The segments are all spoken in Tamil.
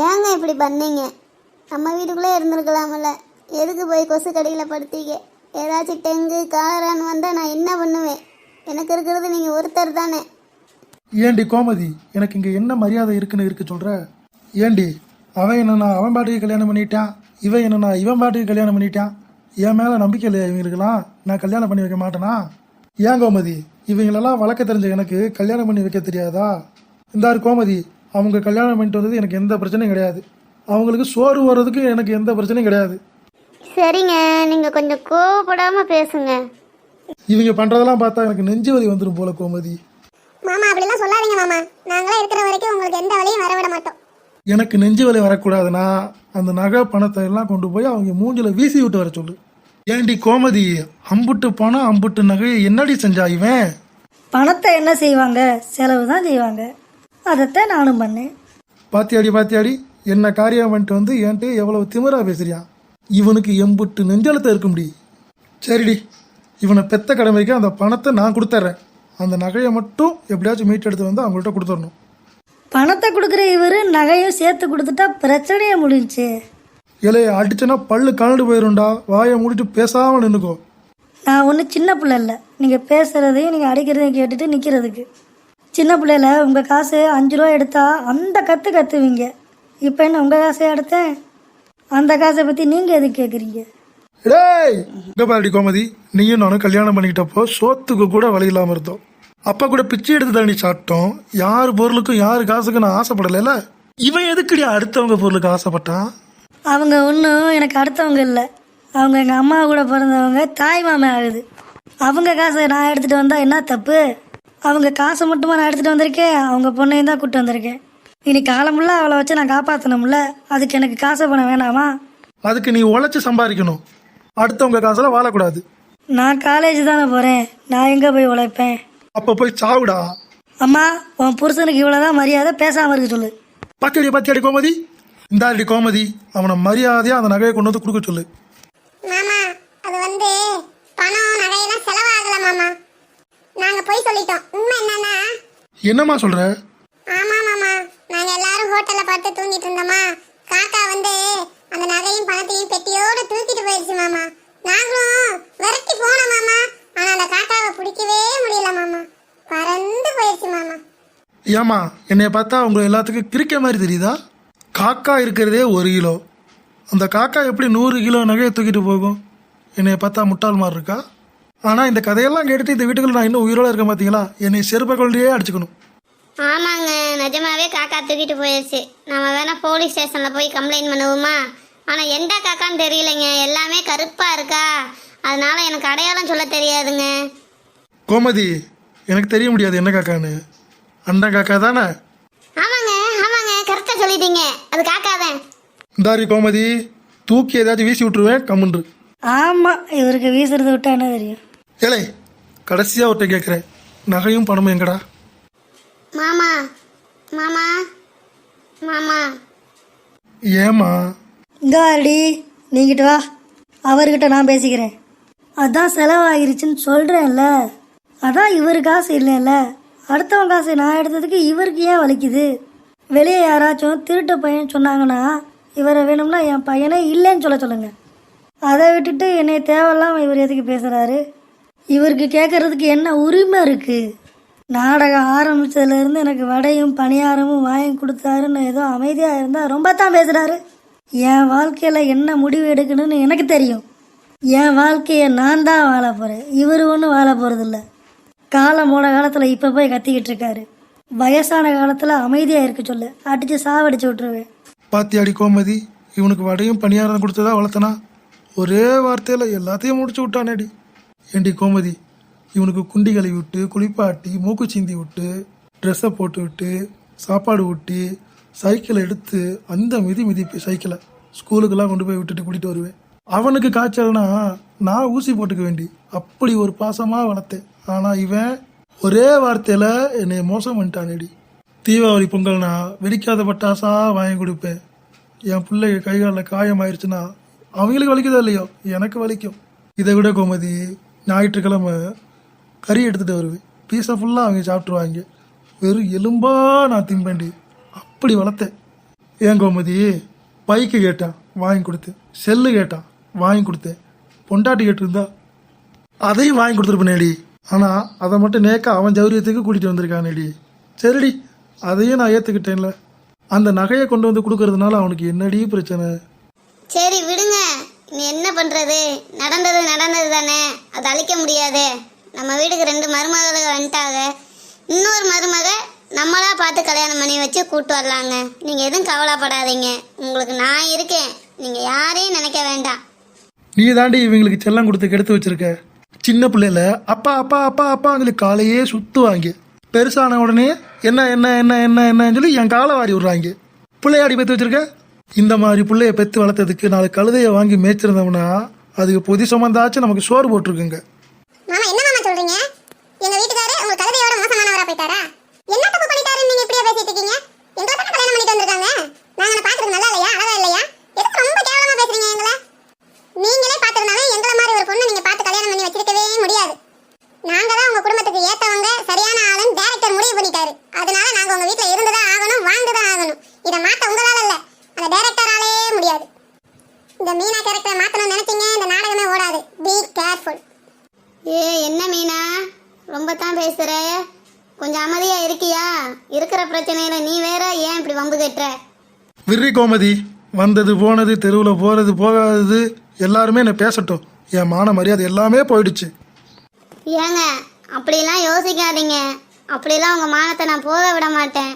ஏங்க இப்படி பண்ணீங்க? நம்ம வீட்டுக்குள்ளே இருந்திருக்கலாம்ல. எதுக்கு போய் கொசு கடியில் படுத்தீங்க? ஏதாச்சும் டெங்கு காலரான்னு வந்தால் நான் என்ன பண்ணுவேன்? எனக்கு இருக்கிறது நீங்கள் ஒருத்தர் தானே. ஏண்டி கோமதி, எனக்கு இங்கே என்ன மரியாதை இருக்குன்னு இருக்கு சொல்கிற? ஏண்டி அவன் என்னன்னா அவன் பாட்டுக்கு கல்யாணம் பண்ணிட்டான், இவன் என்னன்னா இவன் பாட்டுக்கு கல்யாணம் பண்ணிட்டான். என் மேலே நம்பிக்கை இல்லையா இவங்களுக்கெல்லாம்? நான் கல்யாணம் பண்ணி வைக்க மாட்டேனா? ஏன் கோமதி, இவங்களெல்லாம் வளர்க்க தெரிஞ்ச எனக்கு கல்யாணம் பண்ணி வைக்க தெரியாதா? இந்தாரு கோமதி, அவங்க கல்யாணம் பண்ணிட்டு வர்றது எனக்கு எந்த பிரச்சனையும் கிடையாது. அவங்களுக்கு சோறு வர்றதுக்கு எனக்கு எந்த பிரச்சனையும் கிடையாது. சரிங்க, நீங்கள் கொஞ்சம் கோவப்படாமல் பேசுங்க. இவங்க பண்ணுறதெல்லாம் பார்த்தா எனக்கு நெஞ்சு வலி வந்துடும் போல கோமதி. மாமா அப்படிலாம் சொல்லாதீங்க மாமா. நாங்களே இருக்கிற வரைக்கும் உங்களுக்கு எந்த வழியும் வரவிட மாட்டோம். எனக்கு நெஞ்சு வலி வரக்கூடாதுன்னா அந்த நகை பணத்தை எல்லாம் கொண்டு போய் அவங்க மூஞ்சில வீசி விட்டு வர சொல்லு. ஏண்டி கோமதி, அம்புட்டு பணம் அம்புட்டு நகையை என்னடி செஞ்சா இவன்? பணத்தை என்ன செய்வாங்க? செலவு தான் செய்வாங்க. அதைத்தான் நானும் பண்ணேன். பாத்தியாடி என்ன காரியம் பண்ணிட்டு வந்து என்கிட்ட எவ்வளவு திமிரா பேசுறியான். இவனுக்கு எம்புட்டு நெஞ்சலத்தை இருக்க முடியும். சரிடி, இவனை பெத்த கடமைக்கு அந்த பணத்தை நான் கொடுத்துட்றேன். அந்த நகையை மட்டும் எப்படியாச்சும் மீட் எடுத்து வந்து அவங்கள்ட்ட கொடுத்துடணும். பணத்தை கொடுக்குற இவரு நகையும் சேர்த்து கொடுத்துட்டா பிரச்சனையே முடிஞ்சு. இலைய அடிச்சனா பல்லு கலண்டு போயிரும்டா. வாயை மூடிட்டு பேசாம நின்னுக்கோ. நான் ஒன்றும் சின்ன பிள்ளை இல்லை. நீங்கள் பேசுகிறதையும் நீங்கள் அடிக்கிறதையும் கேட்டுட்டு நிற்கிறதுக்கு. சின்ன பிள்ளையில உங்கள் காசு 5 ரூபா எடுத்தா அந்த கற்றுவீங்க. இப்போ என்ன உங்கள் காசை எடுத்தேன்? அந்த காசை பற்றி நீங்கள் எதுக்கு கேட்குறீங்க? டேய் இங்க பாருடி கோமதி, நீயும் நானும் கல்யாணம் பண்ணிக்கிட்டப்போ சோத்துக்கு கூட வழி இல்லாமல் இருந்தோம். அப்பா கூட பிச்சை எடுத்து தாண்டி சாப்பிட்டோம். யார் பொருளுக்கும் யார் காசுக்கும் நான் ஆசைப்படலைல. இவன் எதுக்குடி அடுத்தவங்க பொருளுக்கு ஆசைப்பட்டான்? அவங்க ஒன்றும் எனக்கு அடுத்தவங்க இல்லை. அவங்க எங்கள் அம்மா கூட பிறந்தவங்க, தாய் மாமே ஆகுது. அவங்க காசை நான் எடுத்துகிட்டு வந்தால் என்ன தப்பு? அவங்க காசை மட்டுமா நான் எடுத்துகிட்டு வந்திருக்கேன்? அவங்க பொண்ணையும் தான் கூப்பிட்டு வந்திருக்கேன். இனி காலமுள்ள அவளை வச்சு நான் காப்பாற்றணும்ல. அதுக்கு எனக்கு காசை பண்ண வேணாமா? அதுக்கு நீ உழைச்சி சம்பாதிக்கணும். அடுத்தவங்க காசுல வாழக்கூடாது. நான் காலேஜ் தானே போகிறேன். நான் எங்கே போய் உழைப்பேன்? அப்போ போய் சாவுடா. அம்மா, உன் புருஷனுக்கு இவ்வளோதான் மரியாதை, பேசாமல் இருக்க சொல்லு. பத்தியடி கோமதி, இந்தாடி கோமதி, அவனை மரியாதையா அந்த நகையை கொண்டு வந்து கொடுக்க சொல்லு. மாமா, அது வந்து பணம் நகையெல்லாம் செலவாகல மாமா. நாங்க போய் சொல்லிட்டோம். உண்மை என்னன்னா, என்னம்மா சொல்ற? ஆமா மாமா, நாங்க எல்லாரும் ஹோட்டல்ல படுத்து தூங்கிட்டு இருந்தோமா. காக்கா வந்து அந்த நகையும் பணத்தையும் பெட்டியோட தூக்கிட்டு போயிடுச்சு மாமா. நாங்களும் விரட்டி போனோம் மாமா. ஆனா அந்த காக்காவை பிடிக்கவே முடியல மாமா. பறந்து போயிடுச்சு மாமா. ஏமா, என்னைய பார்த்தா உங்க எல்லாத்துக்கும் கிரிக்க மாதிரி தெரியுதா? காக்கா இருக்கிறதே 1 கிலோ. அந்த காக்கா எப்படி 100 கிலோ நகையை தூக்கிட்டு போகும்? என்னைய பார்த்தா முட்டாள் மாதிரி இருக்கா? ஆனால் இந்த கதையெல்லாம் கேட்டுட்டு இந்த வீட்டுக்குள்ள நான் இன்னும் உயிரோட இருக்க பார்த்தீங்களா? என்னை செருப்பை கொள்ளையே அடிச்சுக்கணும். ஆமாங்க, நிஜமாவே காக்கா தூக்கிட்டு போயிடுச்சு. நம்ம வேணா போலீஸ் ஸ்டேஷனில் போய் கம்ப்ளைண்ட் பண்ணுவோமா? ஆனால் எந்த காக்கான்னு தெரியலைங்க. எல்லாமே கருப்பாக இருக்கா, அதனால எனக்கு அடையாளம் சொல்ல தெரியாதுங்க. கோமதி, எனக்கு தெரிய முடியாது என்ன காக்கான்னு. அண்டா காக்கா தானே? ஆமாங்க, கரெக்டாக சொல்லிட்டீங்க. அது காக்கா தான். இந்தாரி கோமதி, தூக்கி ஏதாச்சும் வீசி விட்டுருவேன் கம்முன்று. ஆமாம், இவருக்கு வீசுறது விட்டா என்ன தெரியும்? ஏலே, கடைசியாக ஒருத்த கேட்குறேன், நகையும் பணமும் எங்கடா? மாமா மாமா மாமா. ஏமா? இங்கே வாடி, நீங்கிட்ட வா. அவர்கிட்ட நான் பேசிக்கிறேன். அதான் செலவாகிருச்சுன்னு சொல்கிறேன்ல. அதான் இவர் காசு இல்லைல்ல. அடுத்தவன் காசு நான் எடுத்ததுக்கு இவருக்கு ஏன் வலிக்குது? வெளியே யாராச்சும் திருட்டு பையன் சொன்னாங்கன்னா இவரை வேணும்னா என் பையனே இல்லைன்னு சொல்லுங்க. அதை விட்டுட்டு என்னை தேவையில்லாமல் இவர் எதுக்கு பேசுகிறாரு? இவருக்கு கேட்குறதுக்கு என்ன உரிமை இருக்குது? நாடகம் ஆரம்பித்ததுலேருந்து எனக்கு வடையும் பணியாரமும் வாங்கி கொடுத்தாருன்னு ஏதோ அமைதியாக இருந்தால் ரொம்ப தான் பேசுகிறாரு. என் வாழ்க்கையில் என்ன முடிவு எடுக்கணும்னு எனக்கு தெரியும். என் வாழ்க்கையை நான் தான் வாழ போகிறேன். இவர் ஒன்றும் வாழ போகிறதில்ல. காலம் போன காலத்தில் இப்போ போய் கத்திக்கிட்டு இருக்காரு. வயசான காலத்தில் அமைதியாக இருக்க சொல்லு, அடித்து சாவடிச்சு விட்டுருவேன். பாத்தியாடி கோமதி, இவனுக்கு வடையும் பணியாரம் கொடுத்ததா வளர்த்தனா? ஒரே வார்த்தையில் எல்லாத்தையும் முடிச்சு விட்டானேடி. ஏண்டி கோமதி, இவனுக்கு குண்டி கழுவி விட்டு, குளிப்பாட்டி, மூக்கு சீந்தி விட்டு, ட்ரெஸ்ஸை போட்டு விட்டு, சாப்பாடு ஊட்டி, சைக்கிளை எடுத்து அந்த மிதிப்பு சைக்கிளை ஸ்கூலுக்கெல்லாம் கொண்டு போய் விட்டுட்டு கூட்டிகிட்டு வருவேன். அவனுக்கு காய்ச்சல்னா நான் ஊசி போட்டுக்க வேண்டி அப்படி ஒரு பாசமாக வளர்த்தேன். ஆனால் இவன் ஒரே வார்த்தையில் என்னை மோசம் பண்ணிட்டானேடி. தீபாவளி பொங்கல்னா வெடிக்காத பட்டாசா வாங்கி கொடுப்பேன். என் பிள்ளை கைகாலில் காயமாயிருச்சுன்னா அவங்களுக்கு வலிக்குதோ இல்லையோ, எனக்கு வலிக்கும். இதை விட கோமதி, ஞாயிற்றுக்கிழமை கறி எடுத்துகிட்டு வருவேன். பீஸை ஃபுல்லாக அவங்க சாப்பிட்ருவாங்க. வெறும் எலும்பா நான் திம்பேண்டி. அப்படி வளர்த்தேன். ஏன் கோமதி, பைக்கு கேட்டான் வாங்கி கொடுத்தேன், செல்லு கேட்டான் வாங்கி கொடுத்தேன், பொண்டாட்டி கேட்டிருந்தா அதையும் வாங்கி கொடுத்துருப்பேனேடி. ஆனால் அதை மட்டும் நேக்கா அவன் ஜௌரியத்துக்கு கூட்டிகிட்டு வந்திருக்கானேடி. சரிடி, அதையும் நான் ஏற்றுக்கிட்டேன்ல. அந்த நகையை கொண்டு வந்து கொடுக்கறதுனால அவனுக்கு என்னடி பிரச்சனை? சரி விடுங்க, நீ என்ன பண்ணுறது, நடந்தது தானே, அதை அழிக்க முடியாது. நம்ம வீட்டுக்கு 2 மருமகள் வந்துட்டாங்க, இன்னொரு மருமக நம்மளா பார்த்து கல்யாணம் பண்ணி வச்சு கூட்டு வரலாங்க. நீங்கள் எதுவும் கவலைப்படாதீங்க, உங்களுக்கு நான் இருக்கேன், நீங்கள் யாரையும் நினைக்க வேண்டாம். நீ தாண்டி இவங்களுக்கு செல்லம் கொடுத்து கெடுத்து வச்சிருக்க. சின்ன பிள்ளைல அப்பா அப்பா அப்பா அப்பா அவங்களுக்கு காலையே சுற்றுவாங்க. பெருசான உடனே என்ன என்ன என்ன என்ன என்னன்னு சொல்லி என் காலை வாரி விடுறாங்க. பிள்ளையாடி பெற்று வச்சிருக்க. இந்த மாதிரி பிள்ளைய பெற்று வளர்த்ததுக்கு 4 கழுதையை வாங்கி மேய்ச்சிருந்தோம்னா அதுக்கு பொதி சுமந்தாச்சும் நமக்கு சோறு போட்டிருக்குங்க. மாமா என்ன மாமா சொல்றீங்க? எங்க வீட்டுக்காரரு உங்க கழுதையோட மோசமானவரா போயிட்டாரா? என்ன தப்பு பண்ணிட்டாருன்னு நீங்க இப்படியே பேசிட்டு இருக்கீங்க? எங்களை தானே கல்யாணம் பண்ணிட்டு வந்திருக்காங்க. நாங்க பாக்குறது நல்லா இல்லையா, அழகா இல்லையா? எதுக்கு ரொம்ப கேவலமா பேசுறீங்க எங்களை? நீங்களே பாத்துறதுனால எங்களை மாதிரி ஒரு பொண்ணு நீங்க பார்த்து கல்யாணம் பண்ணி வச்சிருக்கவே முடியாது. நாங்க தான் உங்க குடும்பத்துக்கு ஏத்தவங்க, சரியான ஆளுன்னு டைரக்டர் முடிவு பண்ணிட்டாரு. அதனால நாங்க உங்க வீட்டுல இருந்துதான் ஆகணும், வாழ்ந்துதான் ஆகணும். இதை மாத்த உங்களால இல்ல, அந்த டைரக்டராலே முடியாது. இந்த மீனா கேரக்டரை மாத்தணும்னு நினைச்சீங்க, இந்த நாடகமே ஓடாது. Be careful. என்ன மீனா, ரொம்ப தான் பேசுகிற, கொஞ்சம் அமைதியாக இருக்கியா? இருக்கிற பிரச்சனையில நீ வேற ஏன் இப்படி வம்பு கட்டுற? விரி கோமதி, வந்தது போனது, தெருவில் போகிறது போகாதது எல்லாருமே என்ன பேசட்டும். என் மான மரியாதை எல்லாமே போயிடுச்சு. ஏங்க அப்படிலாம் யோசிக்காதீங்க, அப்படிலாம் உங்கள் மானத்தை நான் போக விட மாட்டேன்.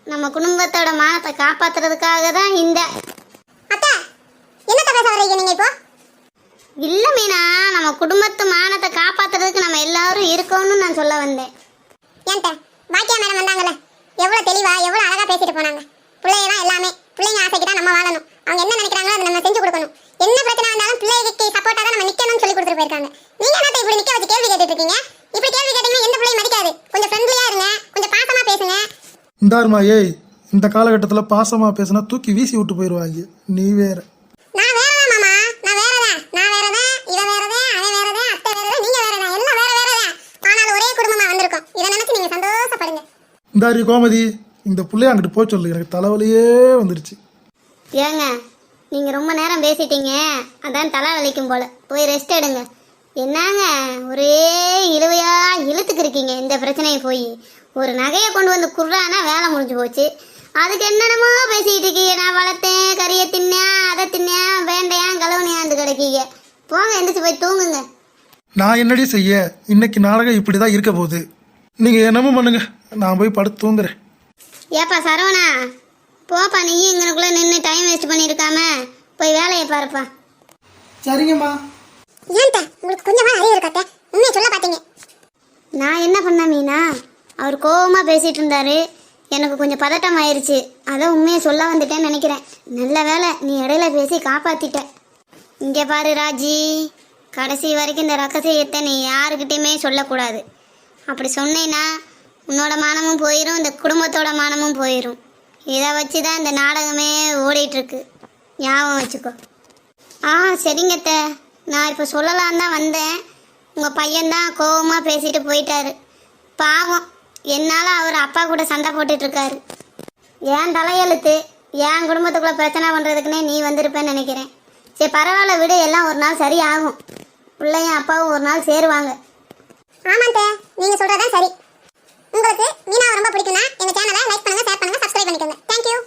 நம்ம குடும்பத்தோட மானத்தை காப்பாற்றுறதுக்காக தான் இந்த... அத்தை என்னத்த பேச வர்றீங்க நீங்க இப்போ? இல்லை மீனா, நம்ம குடும்பத்து மானத்தை காப்பாற்றுறதுக்கு நம்ம எல்லாரும் இருக்கோம்னு நான் சொல்ல வந்தேன். ஏன்ட்ட பாக்கியா மேடம் வந்தாங்கல்ல, எவ்வளவு தெளிவா எவ்வளவு அழகா பேசிட்டு போனாங்க. பிள்ளையெல்லாம் எல்லாமே பிள்ளைங்க ஆசைக்கு தான் நம்ம வாழணும். அவங்க என்ன நினைக்கிறாங்களோ அதை நம்ம செஞ்சு கொடுக்கணும். என்ன பிரச்சனை வந்தாலும் பிள்ளைக்கு சப்போர்ட்டா தான் நம்ம நிக்கணும்னு சொல்லி கொடுத்துட்டு போயிருக்காங்க. நீங்க என்னத்த இப்படி நிக்க வச்சு கேள்வி கேட்டுட்டு இருக்கீங்க? இப்படி கேள்வி கேட்டீங்கன்னா எந்த பிள்ளையும் மதிக்காது. கொஞ்சம் ஃப்ரெண்ட்லியா இருங்க, கொஞ்சம் பாசமா பேசுங்க. இந்தாருமா, ஏய் இந்த காலகட்டத்தில் பாசமாக பேசினா தூக்கி வீசி விட்டு போயிடுவாங்க. நீ வேற. நான் வேறதான் மாமா, நான் வேறதான், இவ வேறதான், அவன் வேறதான், அத்தை வேறதான், நீங்க வேறதான், எல்லாம் வேறதான். ஆனாலும் ஒரே குடும்பமா வந்திருக்கோம். இதை நினைச்சு நீங்க சந்தோஷப்படுங்க. இந்தாரி கோமதி, இந்த பிள்ளைய அங்கிட்டு போய் சொல்லு, எனக்கு தலைவலியே வந்துருச்சு. ஏங்க நீங்கள் ரொம்ப நேரம் பேசிட்டீங்க, அதான் தலை வலிக்கும் போல, போய் ரெஸ்ட் எடுங்க. என்னங்க ஒரே இழுவையாக இழுத்துக்கு இருக்கீங்க இந்த பிரச்சனையை. போய் ஒரு நகையை கொண்டு வந்து குர்றானா வேலை முடிஞ்சு போச்சு. அதுக்கு என்னென்னமோ பேசிக்கிட்டு இருக்கீங்க. நான் வளர்த்தேன், கறியை தின்னேன், அதை தின்னேன், வேண்டையான் கலவனியாந்து கிடைக்கீங்க. போங்க, எந்திரிச்சு போய் தூங்குங்க. நான் என்னடி செய்ய, இன்னைக்கு நாடகம் இப்படி தான் இருக்க போகுது. நீங்கள் என்னமோ பண்ணுங்க, நான் போய் படுத்து தூங்குறேன். ஏப்பா சரவணா, போப்பா, நீயும் இங்கனுக்குள்ளே நின்று டைம் வேஸ்ட் பண்ணியிருக்காம போய் வேலையை பாருப்பா. சரிங்கம்மா. ஏன்ட்ட உங்களுக்கு கொஞ்சமா அறிவு இருக்காத்த, உண்மையை சொல்ல பாத்தீங்க. நான் என்ன பண்ண மீனா, அவர் கோவமாக பேசிகிட்டு இருந்தாரு, எனக்கு கொஞ்சம் பதட்டம் ஆயிடுச்சு, அதான் உண்மையை சொல்ல வந்துட்டேன்னு நினைக்கிறேன். நல்ல வேலை நீ இடையில பேசி காப்பாற்றிட்ட. இங்கே பாரு ராஜி, கடைசி வரைக்கும் இந்த ரகசியத்தை நீ யாருக்கிட்டையுமே சொல்லக்கூடாது. அப்படி சொன்னேன்னா உன்னோட மானமும் போயிடும், இந்த குடும்பத்தோட மானமும் போயிடும். இதை வச்சு தான் இந்த நாடகமே ஓடிட்டுருக்கு, ஞாபகம் வச்சுக்கோ. சரிங்கத்த, நான் இப்போ சொல்லலான் தான் வந்தேன். உங்கள் பையன்தான் கோவமாக பேசிட்டு போயிட்டாரு. பாவம், என்னால் அவர் அப்பா கூட சண்டை போட்டுட்ருக்காரு. ஏன் தலையெழுத்து, என் குடும்பத்துக்குள்ளே பிரச்சனை பண்ணுறதுக்குன்னே நீ வந்திருப்பேன்னு நினைக்கிறேன். சரி பரவாயில்ல விடு, எல்லாம் ஒரு நாள் சரி ஆகும். பிள்ளையும் அப்பாவும் ஒரு நாள் சேருவாங்க. ஆமாண்ட, நீங்க சொல்றதா சரி. உங்களுக்கு மீனாவை ரொம்ப பிடிக்கும்னா எங்க சேனலை லைக் பண்ணுங்க, ஷேர் பண்ணுங்க, சப்ஸ்கிரைப் பண்ணிக்கோங்க. தேங்க்யூ.